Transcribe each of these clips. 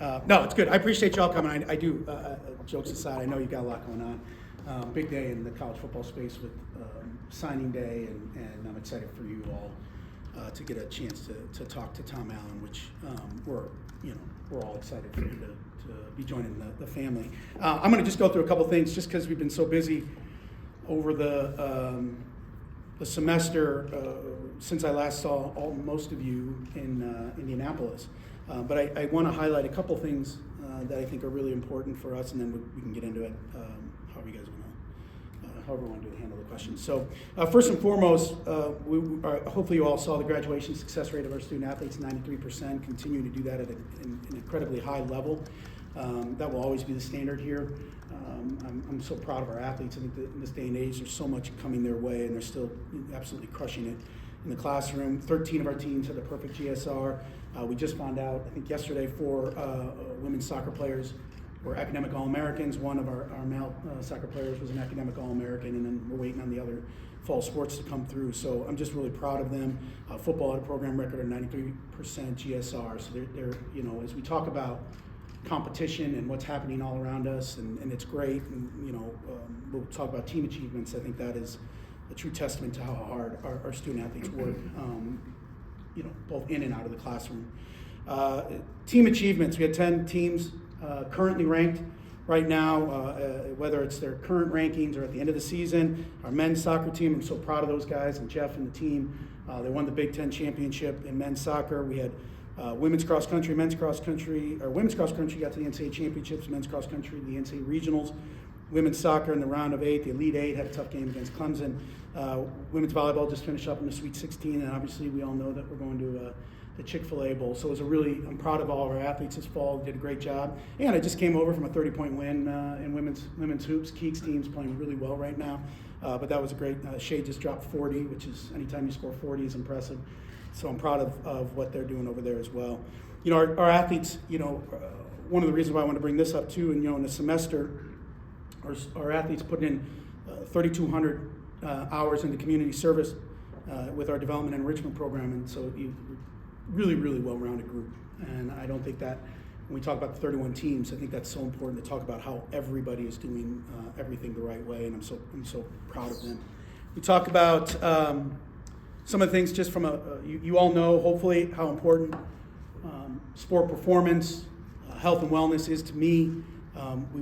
No, it's good. I appreciate y'all coming. I do, jokes aside, I know you've got a lot going on. Big day in the college football space with signing day, and I'm excited for you all to get a chance to talk to Tom Allen, which we're all excited for you to be joining the family. I'm going to just go through a couple things just because we've been so busy over the semester since I last saw most of you in Indianapolis. But I want to highlight a couple things that I think are really important for us, and then we can get into it however you guys want to, however you want to handle the questions. So first and foremost, hopefully you all saw the graduation success rate of our student athletes, 93%, continue to do that at an incredibly high level. That will always be the standard here. I'm so proud of our athletes. I think that in this day and age, there's so much coming their way, and they're still absolutely crushing it in the classroom. 13 of our teams had the perfect GSR. We just found out, I think yesterday, 4 women's soccer players were academic All-Americans. One of our male soccer players was an academic All-American, and then we're waiting on the other fall sports to come through. So I'm just really proud of them. Football had a program record of 93% GSR. So they're as we talk about competition and what's happening all around us, and it's great. And we'll talk about team achievements. I think that is a true testament to how hard our student athletes work, both in and out of the classroom. Team achievements, we had 10 teams currently ranked right now, whether it's their current rankings or at the end of the season. Our men's soccer team, I'm so proud of those guys, and Jeff and the team. They won the Big Ten championship in men's soccer. We had women's cross country, women's cross country got to the NCAA championships, men's cross country, the NCAA regionals. Women's soccer in the round of 8, the Elite 8 had a tough game against Clemson. Women's volleyball just finished up in the Sweet 16, and obviously we all know that we're going to the Chick-fil-A Bowl. So I'm proud of all of our athletes this fall, did a great job. And I just came over from a 30-point win in women's hoops. Keeks team's playing really well right now, but that was a great, Shea just dropped 40, which is, anytime you score 40 is impressive. So I'm proud of what they're doing over there as well. Our athletes, one of the reasons why I want to bring this up too, and in the semester, our athletes put in 3,200 hours into community service with our development and enrichment program, and so really, really well-rounded group. And I don't think that, when we talk about the 31 teams, I think that's so important to talk about how everybody is doing everything the right way, and I'm so proud of them. We talk about some of the things just from you all know, hopefully, how important sport performance, health and wellness is to me.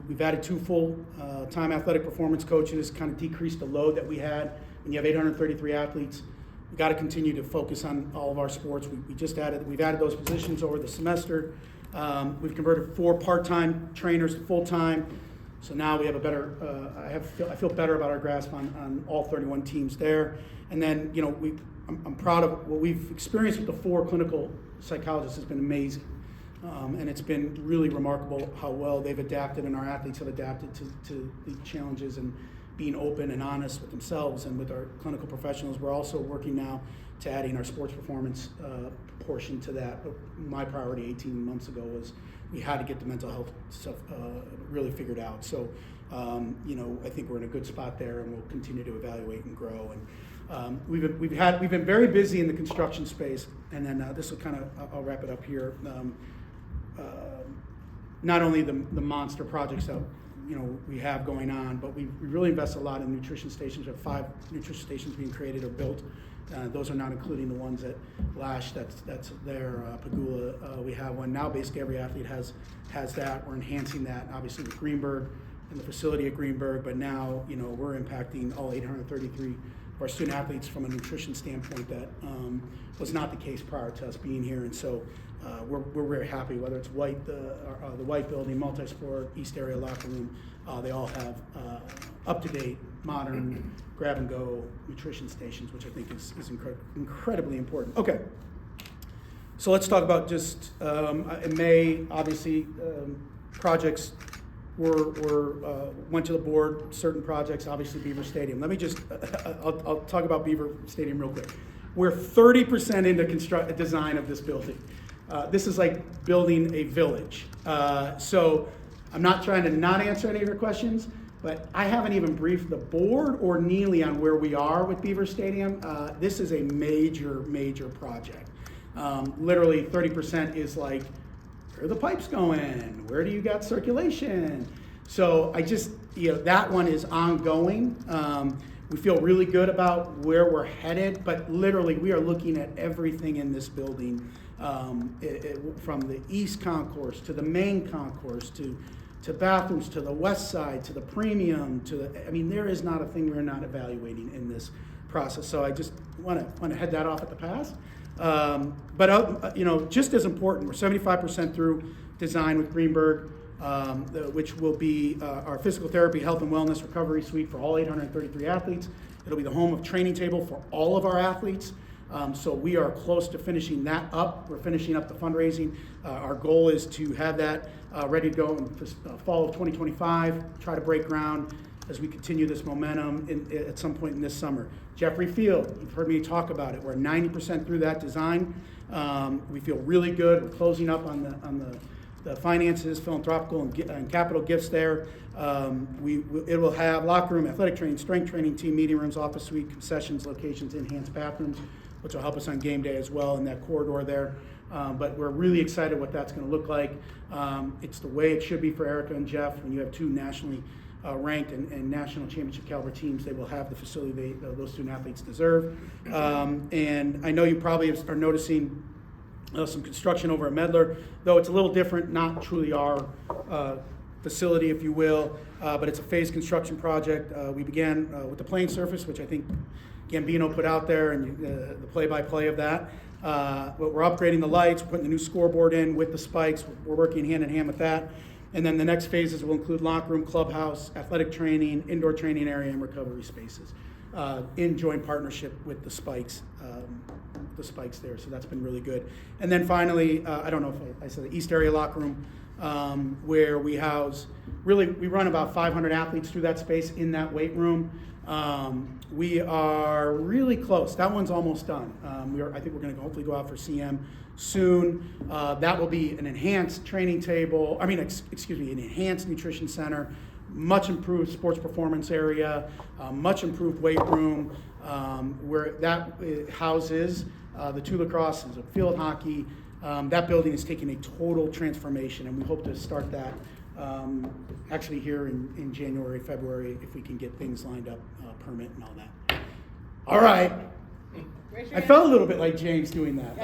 We've added 2 full-time athletic performance coaches, kind of decreased the load that we had. When you have 833 athletes, we've got to continue to focus on all of our sports. We've added those positions over the semester. We've converted 4 part-time trainers to full-time. So now we have a better, I feel better about our grasp on all 31 teams there. And then, I'm proud of what we've experienced with the 4 clinical psychologists. Has been amazing. And it's been really remarkable how well they've adapted, and our athletes have adapted to the challenges and being open and honest with themselves and with our clinical professionals. We're also working now to adding our sports performance portion to that. But my priority 18 months ago was we had to get the mental health stuff really figured out. So, I think we're in a good spot there, and we'll continue to evaluate and grow. And we've been very busy in the construction space, and then this will I'll wrap it up here. Not only the monster projects that we have going on, but we really invest a lot in nutrition stations. We have 5 nutrition stations being created or built. Those are not including the ones at Lash. That's there. Pagula, we have one now. Basically, every athlete has that. We're enhancing that, obviously, with Greenberg and the facility at Greenberg. But now, we're impacting all 833 of our student athletes from a nutrition standpoint. That was not the case prior to us being here, and so. We're very happy, whether it's the White Building, multi-sport, East Area locker room, they all have up-to-date, modern, grab-and-go nutrition stations, which I think is incredibly important. Okay, so let's talk about just, in May, obviously, projects went to the board, certain projects, obviously Beaver Stadium. Let me just, I'll talk about Beaver Stadium real quick. We're 30% into design of this building. This is like building a village. So I'm not trying to not answer any of your questions, but I haven't even briefed the board or Neely on where we are with Beaver Stadium. This is a major project. Literally 30% is like where are the pipes going? Where do you got circulation? So I just, that one is ongoing. We feel really good about where we're headed, but literally we are looking at everything in this building, from the east concourse to the main concourse to bathrooms, to the west side, to the premium, there is not a thing we're not evaluating in this process. So I just want to head that off at the pass. But just as important, we're 75% through design with Greenberg, which will be our physical therapy, health and wellness recovery suite for all 833 athletes. It'll be the home of training table for all of our athletes. So we are close to finishing that up. We're finishing up the fundraising. Our goal is to have that ready to go in fall of 2025, try to break ground as we continue this momentum at some point in this summer. Jeffrey Field, you've heard me talk about it. We're 90% through that design. We feel really good. We're closing up on the finances, philanthropical and capital gifts there. It will have locker room, athletic training, strength training, team meeting rooms, office suite, concessions, locations, enhanced bathrooms, which will help us on game day as well in that corridor there. But we're really excited what that's going to look like. It's the way it should be for Erica and Jeff. When you have two nationally ranked and national championship caliber teams, they will have the facility those student athletes deserve. And I know you probably are noticing some construction over at Medler, though it's a little different, not truly our facility, if you will, but it's a phased construction project. We began with the playing surface, which I think Gambino put out there, and the play-by-play of that. But we're upgrading the lights, putting the new scoreboard in with the spikes. We're working hand in hand with that. And then the next phases will include locker room, clubhouse, athletic training, indoor training area, and recovery spaces in joint partnership with the spikes there. So that's been really good. And then finally, I don't know if I said the East area locker room, where we house, we run about 500 athletes through that space in that weight room. We are really close. That one's almost done. I think we're going to hopefully go out for CM soon. That will be an enhanced training table. an enhanced nutrition center, much improved sports performance area, much improved weight room, where that houses the two lacrosses, field hockey. That building is taking a total transformation, and we hope to start that actually here in January, February, if we can get things lined up, permit and all that. All right. I felt a little bit like James doing that.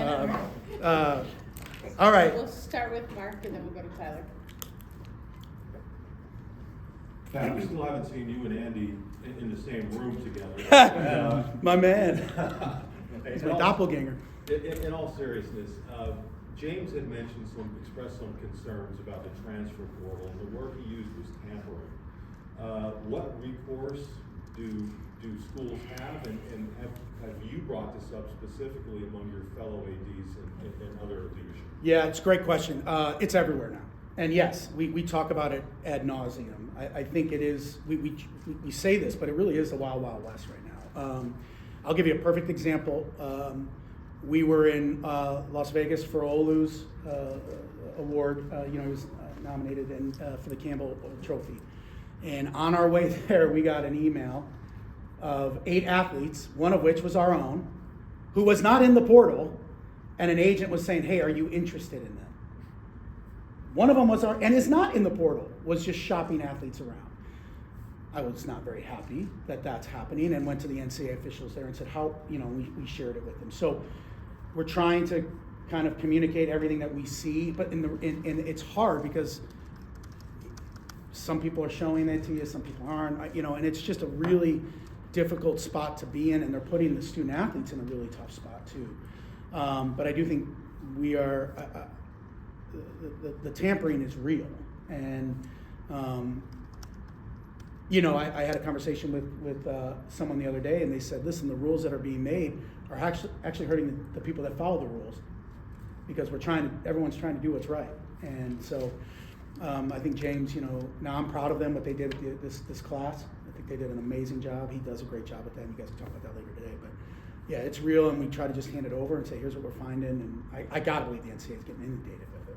All right. We'll start with Mark, and then we'll go to Tyler. Pat, we still haven't seen you and Andy in the same room together. My man. He's my doppelganger. In all seriousness, James had expressed some concerns about the transfer portal, and the word he used was tampering. What recourse do schools have, and have you brought this up specifically among your fellow ADs and other leadership? Yeah, it's a great question. It's everywhere now. And yes, we talk about it ad nauseum. I think it is, we say this, but it really is the wild, wild west right now. I'll give you a perfect example. We were in Las Vegas for Olu's award. He was nominated for the Campbell Trophy. And on our way there, we got an email of 8 athletes, one of which was our own, who was not in the portal, and an agent was saying, "Hey, are you interested in them?" One of them and is not in the portal, was just shopping athletes around. I was not very happy that that's happening, and went to the NCAA officials there and said, we shared it with them. So we're trying to kind of communicate everything that we see, but and it's hard because some people are showing it to you, some people aren't, and it's just a really difficult spot to be in, and they're putting the student athletes in a really tough spot too. But I do think we are, the tampering is real. And, I had a conversation with someone the other day, and they said, listen, the rules that are being made are actually hurting the people that follow the rules, because everyone's trying to do what's right. And so I think James, now I'm proud of them, what they did with this class. I think they did an amazing job. He does a great job at that. You guys can talk about that later today. But yeah, it's real, and we try to just hand it over and say, here's what we're finding. And I gotta believe the NCAA is getting inundated with it.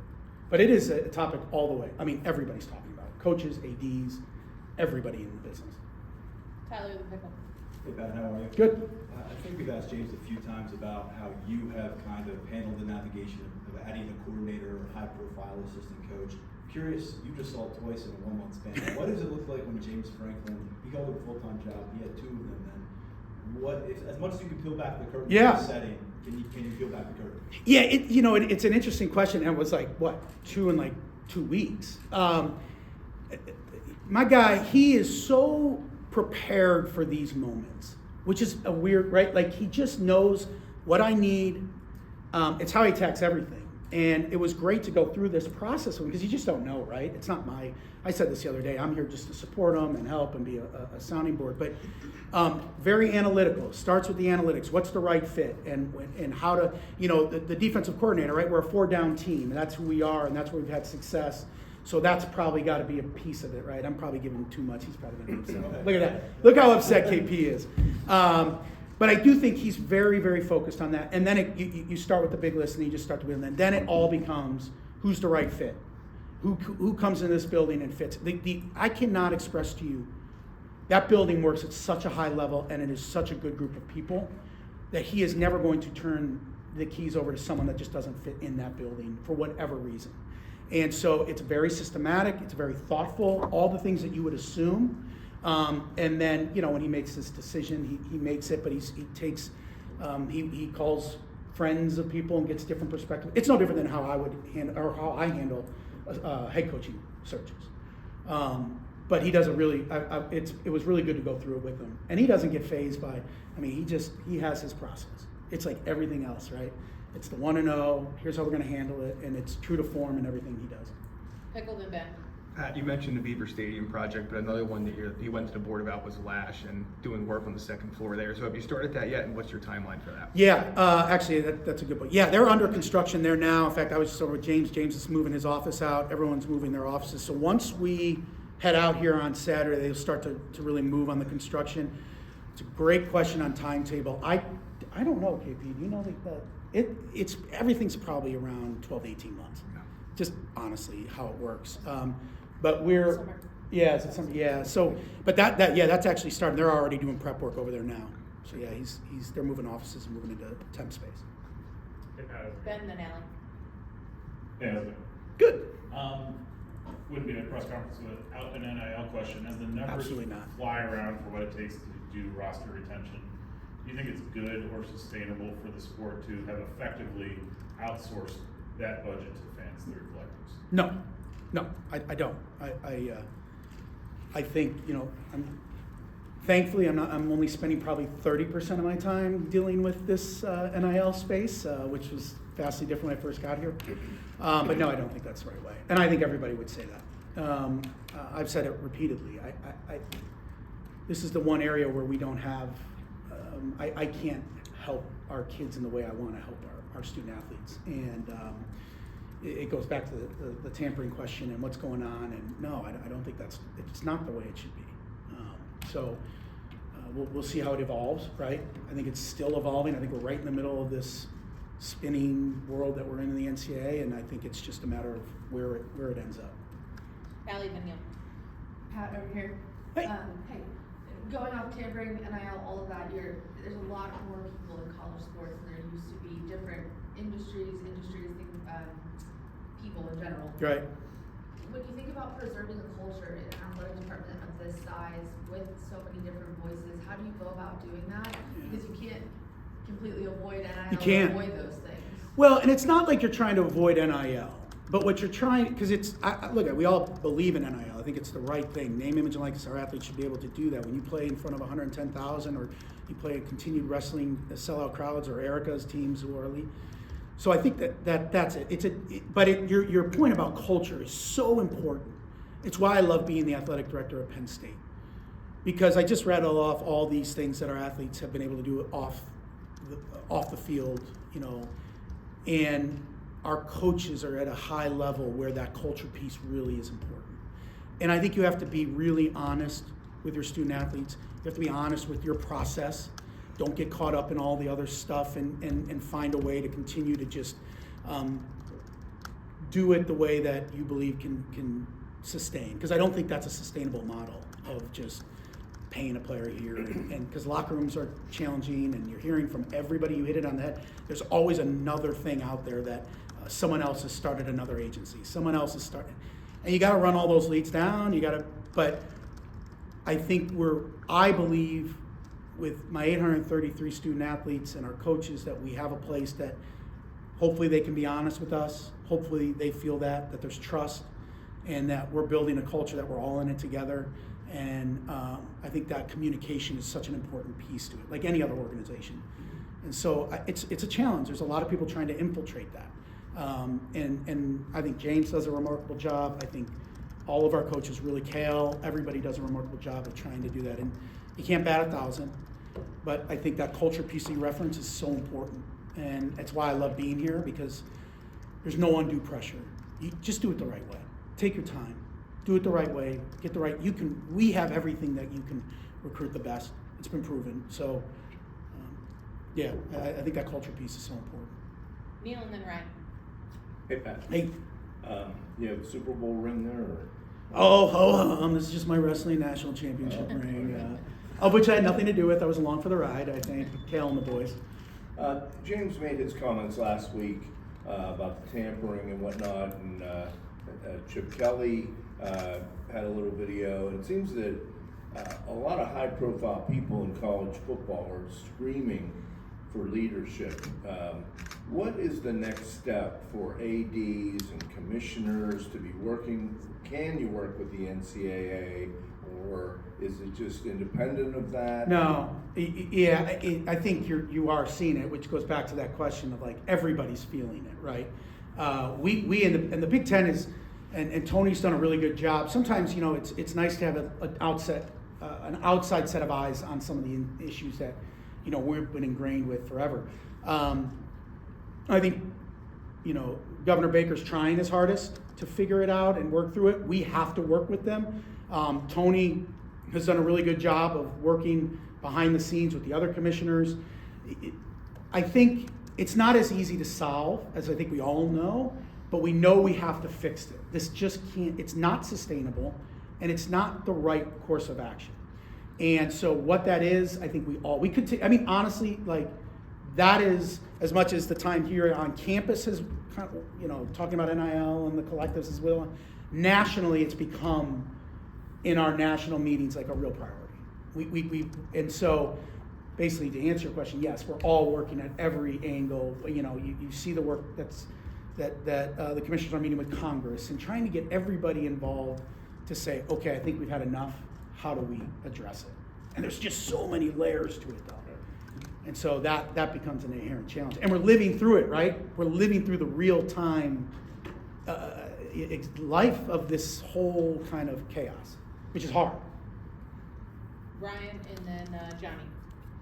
But it is a topic all the way. Everybody's talking about it. Coaches, ADs, everybody in the business. Tyler the Pickle. Hey, Pat, how are you? Good. I think we've asked James a few times about how you have kind of handled the navigation of of adding a coordinator or high-profile assistant coach. Curious, you just saw it twice in a 1 month span. What does it look like when James Franklin, he held a full-time job, he had 2 of them then? What, if, as much as you can peel back the curtain in Yeah. this setting, can you peel back the curtain? Yeah, it's an interesting question, and it was like, what, 2 weeks? My guy, he is so prepared for these moments, which is a weird, right? Like, he just knows what I need. It's how he attacks everything. And it was great to go through this process with him, because you just don't know, right? It's not I said this the other day, I'm here just to support him and help and be a sounding board. But very analytical, starts with the analytics. What's the right fit? And how to, the defensive coordinator, right? We're a 4-down team, and that's who we are, and that's where we've had success. So that's probably got to be a piece of it, right? I'm probably giving him too much. He's probably going to be upset. Look at that. Look how upset KP is. But I do think he's very, very focused on that. And then you start with the big list, and you just start to build. And then it all becomes, who's the right fit? Who comes in this building and fits? I cannot express to you, that building works at such a high level, and it is such a good group of people, that he is never going to turn the keys over to someone that just doesn't fit in that building for whatever reason. And so it's very systematic, it's very thoughtful, all the things that you would assume. And then, when he makes this decision, he makes it, but he calls friends of people and gets different perspectives. It's no different than how I would handle, or how I handle head coaching searches. But he does it was really good to go through it with him. And he doesn't get fazed by, he has his process. It's like everything else, right? It's the 1-0, here's how we're going to handle it, and it's true to form in everything he does. Pickled and Ben. Pat, you mentioned the Beaver Stadium project, but another one that you went to the board about was Lash and doing work on the second floor there. So have you started that yet, and what's your timeline for that? Yeah, actually, that's a good point. Yeah, they're under construction there now. In fact, I was just over with James. James is moving his office out. Everyone's moving their offices. So once we head out here on Saturday, they'll start to really move on the construction. It's a great question on timetable. I don't know, KP. Do you know it's everything's probably around 12 to 18 months. Yeah. Just honestly how it works. But Summer. yeah, is it summer? Yeah. So, but that's actually starting. They're already doing prep work over there now. So yeah, they're moving offices and moving into temp space. Ben, then Allie. Yeah, how's it? Good. Wouldn't be a press conference without an NIL question. As the numbers Absolutely not. fly around for what it takes to do roster retention, do you think it's good or sustainable for the sport to have effectively outsourced that budget to fans through collectives? No, I don't. I think thankfully I'm only spending probably 30% of my time dealing with this NIL space, which was vastly different when I first got here. But no, I don't think that's the right way, and I think everybody would say that. I've said it repeatedly. This is the one area where we don't have. I can't help our kids in the way I want to help our student athletes, and it goes back to the tampering question and what's going on. And no, I don't think it's not the way it should be. So we'll see how it evolves, right? I think it's still evolving. I think we're right in the middle of this spinning world that we're in the NCAA, and I think it's just a matter of where it ends up. Allie, then Neil. Pat over here. Hey. Hey, going off tampering, NIL, all of that, there's a lot more people in college sports than there used to be. Different industries, people in general. Right. When you think about preserving a culture in an athletic department of this size with so many different voices, how do you go about doing that? Because you can't completely avoid NIL. You can't. Or avoid those things. Well, and it's not like you're trying to avoid NIL, but what you're trying, because look, we all believe in NIL. I think it's the right thing. Name, image, and likeness. Our athletes should be able to do that. When you play in front of 110,000, or you play continued wrestling sellout crowds, or Erica's teams who are elite. So I think that's it. But your point about culture is so important. It's why I love being the athletic director at Penn State, because I just rattled off all these things that our athletes have been able to do off the field, and our coaches are at a high level where that culture piece really is important. And I think you have to be really honest with your student athletes. You have to be honest with your process. Don't get caught up in all the other stuff, and find a way to continue to just do it the way that you believe can sustain. Because I don't think that's a sustainable model of just paying a player here, and because locker rooms are challenging, and you're hearing from everybody. You hit it on the head. There's always another thing out there that someone else has started another agency, someone else has started, and you got to run all those leads down. But I think I believe with my 833 student athletes and our coaches that we have a place that hopefully they can be honest with us. Hopefully they feel that there's trust, and that we're building a culture that we're all in it together. And I think that communication is such an important piece to it, like any other organization. And so it's a challenge. There's a lot of people trying to infiltrate that. And I think James does a remarkable job. I think all of our coaches really, Kale, everybody does a remarkable job of trying to do that. And you can't bat 1,000, but I think that culture piece that you reference is so important. And that's why I love being here, because there's no undue pressure. You just do it the right way. Take your time. Do it the right way. Get the right. We have everything that you can recruit the best. It's been proven. So, yeah, I think that culture piece is so important. Neil and then Ryan. Hey, Pat. Hey. You have a Super Bowl ring there? Or? This is just my wrestling national championship ring, of which I had nothing to do with. I was along for the ride, I think, Kale and the boys. James made his comments last week about the tampering and whatnot, and Chip Kelly had a little video, and it seems that a lot of high-profile people in college football are screaming for leadership. What is the next step for ADs and commissioners to be working? Can you work with the NCAA, or is it just independent of that? No, I think you are seeing it, which goes back to that question of like everybody's feeling it, right? We in the Big Ten is, and Tony's done a really good job. Sometimes it's nice to have an outside set of eyes on some of the issues that we've been ingrained with forever. I think Governor Baker's trying his hardest to figure it out and work through it. We have to work with them. Tony has done a really good job of working behind the scenes with the other commissioners. I think it's not as easy to solve as I think we all know, but we know we have to fix it. This just can't, it's not sustainable, and it's not the right course of action. And so what that is, I think we could take, honestly, like, that is, as much as the time here on campus has, talking about NIL and the collectives as well, nationally it's become, in our national meetings, like a real priority. And so, basically, to answer your question, yes, we're all working at every angle. You see the work that the commissioners are meeting with Congress and trying to get everybody involved to say, okay, I think we've had enough. How do we address it? And there's just so many layers to it, though. And so that becomes an inherent challenge. And we're living through it, right? We're living through the real-time life of this whole kind of chaos, which is hard. Ryan and then Johnny.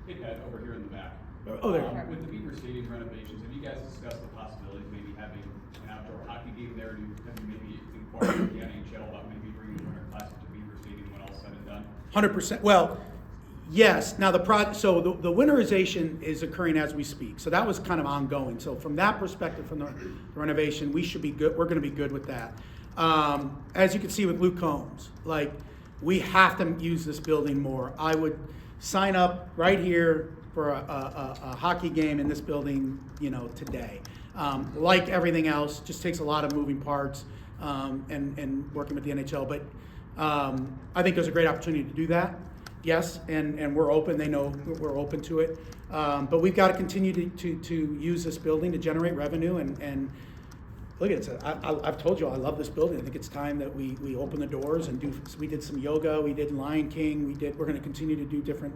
Hey, Pat, over here in the back. Oh, there. With the Beaver Stadium renovations, have you guys discussed the possibility of maybe having an outdoor hockey game there? Have you maybe inquired with the NHL about maybe bringing the Winter Classic to Beaver Stadium when all said and done? 100%. Well, yes. Now the winterization is occurring as we speak. So that was kind of ongoing. So from that perspective, from the renovation, we should be good. We're going to be good with that. As you can see with Luke Combs, like, we have to use this building more. I would sign up right here for a hockey game in this building, today. Like everything else, just takes a lot of moving parts and working with the NHL. But I think there's a great opportunity to do that. Yes, and we're open. They know we're open to it. But we've got to continue to use this building to generate revenue. And look at it. I've told you I love this building. I think it's time that we open the doors and do. We did some yoga. We did Lion King. We're going to continue to do different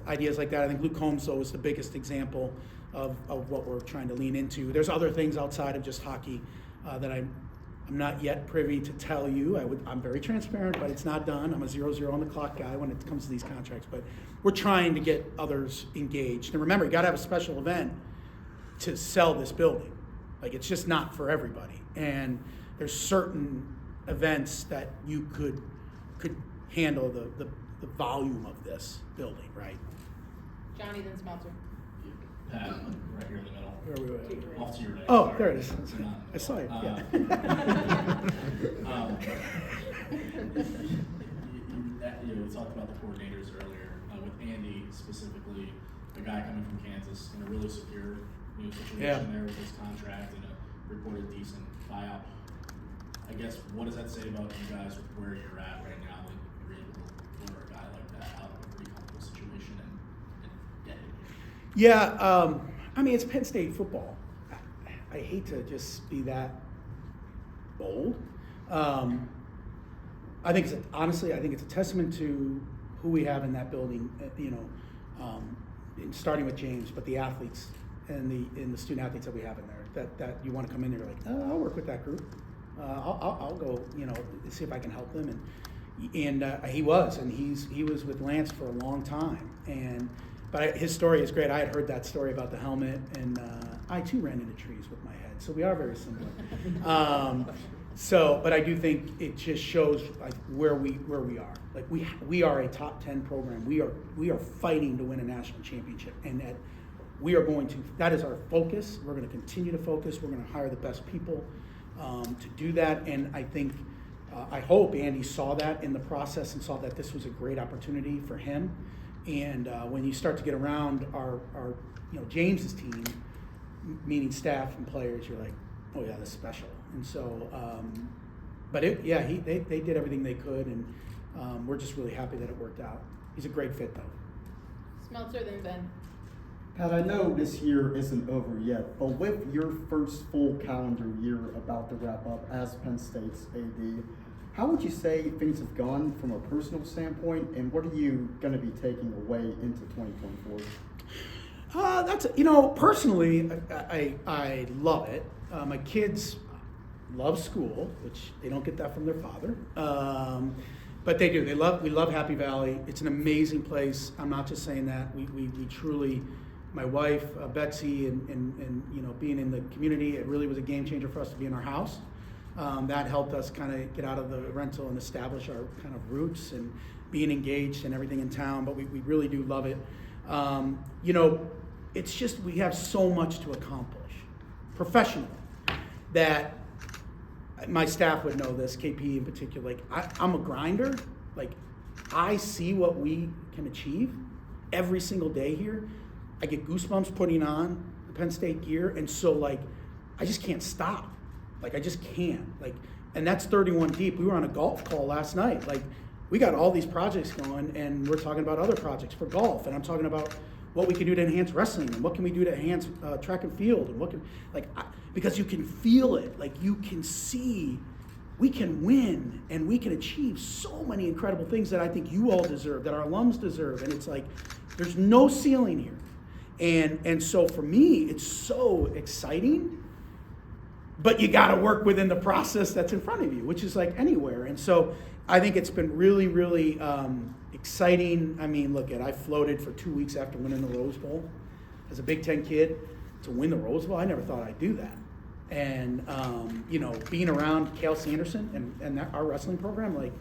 ideas like that. I think Luke Combs, though, is the biggest example of what we're trying to lean into. There's other things outside of just hockey that I'm not yet privy to tell you. I'm very transparent, but it's not done. I'm a 0-0 on the clock guy when it comes to these contracts. But we're trying to get others engaged. And remember, you got to have a special event to sell this building. Like, it's just not for everybody. And there's certain events that you could handle the volume of this building, right? Johnny, then Smelter. Pat, right here in the middle. Where are we at? Off to your right. Oh, Sorry. there it is. You're not. I saw it, yeah. You talked about the coordinators earlier. With Andy specifically, a guy coming from Kansas in a really secure situation Yeah. there with his contract and a reported decent buyout. I guess, what does that say about you guys where you're at right now? Like, you're able to lure a guy like that out of a pretty comfortable situation and get him here? Yeah, I mean, it's Penn State football. I hate to just be that bold. I think honestly, I think it's a testament to who we have in that building. Starting with James, but the athletes and the student athletes that we have in there. That you want to come in there like, oh, I'll work with that group. I'll go, see if I can help them. And he was with Lance for a long time. But his story is great. I had heard that story about the helmet, and I too ran into trees with my head. So we are very similar. But I do think it just shows like where we are. Like we are a top 10 program. We are fighting to win a national championship, and that is our focus. We're going to continue to focus. We're going to hire the best people to do that. And I think I hope Andy saw that in the process and saw that this was a great opportunity for him. And when you start to get around our James's team, meaning staff and players, you're like, oh yeah, that's special. And so, they did everything they could, and we're just really happy that it worked out. He's a great fit, though. Smeltzer, then Ben. Pat, I know this year isn't over yet, but with your first full calendar year about to wrap up as Penn State's AD, how would you say things have gone from a personal standpoint, and what are you going to be taking away into 2024? Personally, I love it. My kids love school, which they don't get that from their father. But they do. We love Happy Valley. It's an amazing place. I'm not just saying that. We truly, my wife, Betsy, and being in the community, it really was a game changer for us to be in our house. That helped us kind of get out of the rental and establish our kind of roots and being engaged and everything in town. But we really do love it. It's just we have so much to accomplish professionally that my staff would know this, KP in particular. Like I'm a grinder. Like I see what we can achieve every single day here. I get goosebumps putting on the Penn State gear, and so like I just can't stop. Like I just can't. Like, and that's 31 deep. We were on a golf call last night. Like we got all these projects going, and we're talking about other projects for golf, and I'm talking about what we can do to enhance wrestling, and what can we do to enhance track and field, and because you can feel it, like you can see we can win and we can achieve so many incredible things that I think you all deserve, that our alums deserve, and it's like there's no ceiling here, and so for me it's so exciting, but you got to work within the process that's in front of you, which is like anywhere, and so I think it's been really, really exciting. I mean, I floated for 2 weeks after winning the Rose Bowl as a Big Ten kid to win the Rose Bowl. I never thought I'd do that. And, being around Cale Sanderson and our wrestling program, like,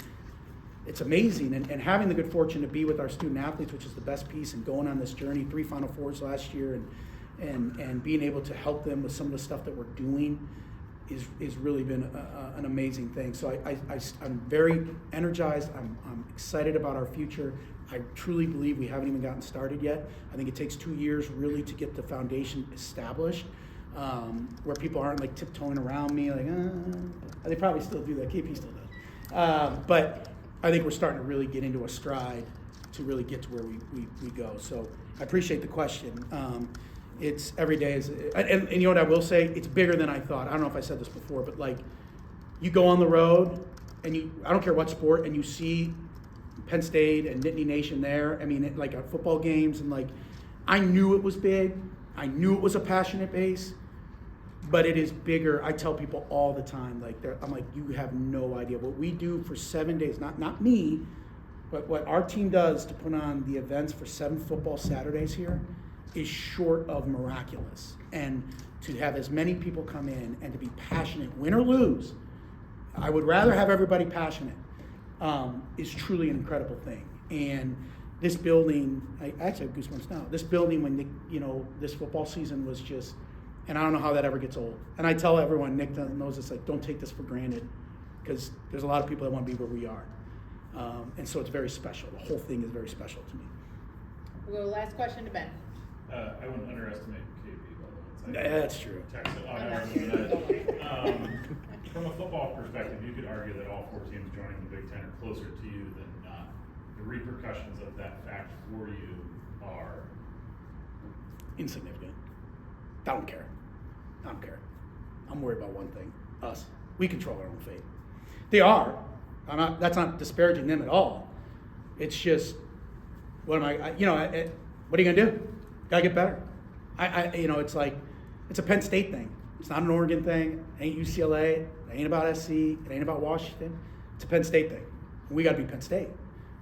it's amazing. And having the good fortune to be with our student athletes, which is the best piece, and going on this journey, 3 Final Fours last year, and being able to help them with some of the stuff that we're doing is really been an amazing thing. So I'm very energized. I'm excited about our future. I truly believe we haven't even gotten started yet. I think it takes 2 years really to get the foundation established, where people aren't like tiptoeing around me like, they probably still do that. KP still does. But I think we're starting to really get into a stride to really get to where we go. So I appreciate the question. It's every day is, and you know what I will say? It's bigger than I thought. I don't know if I said this before, but like you go on the road and I don't care what sport, and you see Penn State and Nittany Nation there. I mean, like at football games, and like I knew it was big. I knew it was a passionate base, but it is bigger. I tell people all the time, like I'm like, you have no idea what we do for 7 days. Not me, but what our team does to put on the events for 7 football Saturdays here is short of miraculous. And to have as many people come in and to be passionate, win or lose, I would rather have everybody passionate, is truly an incredible thing. And this building, I actually have goosebumps now. This building, when this football season was just, and I don't know how that ever gets old. And I tell everyone, Nick knows this, like, don't take this for granted, because there's a lot of people that want to be where we are. And so it's very special. The whole thing is very special to me. We'll go last question to Ben. I wouldn't underestimate KP, by the way. I That's true. Text it, I'm not sure. From a football perspective, you could argue that all 4 teams joining the Big Ten are closer to you than not. The repercussions of that fact for you are. Insignificant. I don't care. I'm worried about one thing, us. We control our own fate. They are. That's not disparaging them at all. It's just, what are you gonna do? Gotta get better. It's like, it's a Penn State thing. It's not an Oregon thing. It ain't UCLA. It ain't about SC. It ain't about Washington. It's a Penn State thing. We gotta be Penn State.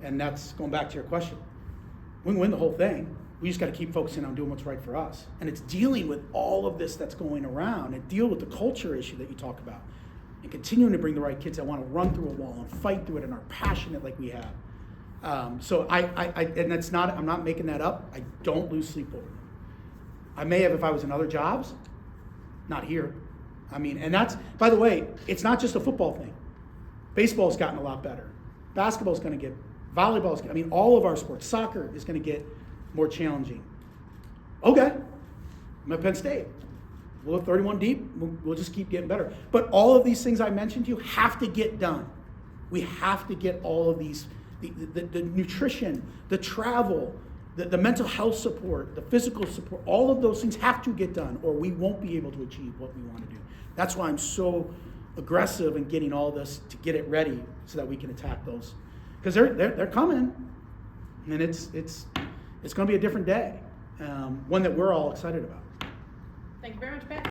And that's going back to your question. We can win the whole thing. We just got to keep focusing on doing what's right for us. And it's dealing with all of this that's going around and deal with the culture issue that you talk about and continuing to bring the right kids that want to run through a wall and fight through it and are passionate like we have. And that's not, I'm not making that up. I don't lose sleep over them. I may have if I was in other jobs, not here. And that's, by the way, it's not just a football thing. Baseball's gotten a lot better. Basketball's going to get, volleyball's, all of our sports, soccer is going to get more challenging. Okay, I'm at Penn State. We'll have 31 deep. We'll just keep getting better. But all of these things I mentioned to you have to get done. We have to get all of these, the nutrition, the travel, the mental health support, the physical support, all of those things have to get done or we won't be able to achieve what we want to do. That's why I'm so aggressive in getting all this to get it ready so that we can attack those. Because they're coming. And it's going to be a different day, one that we're all excited about. Thank you very much, Pat.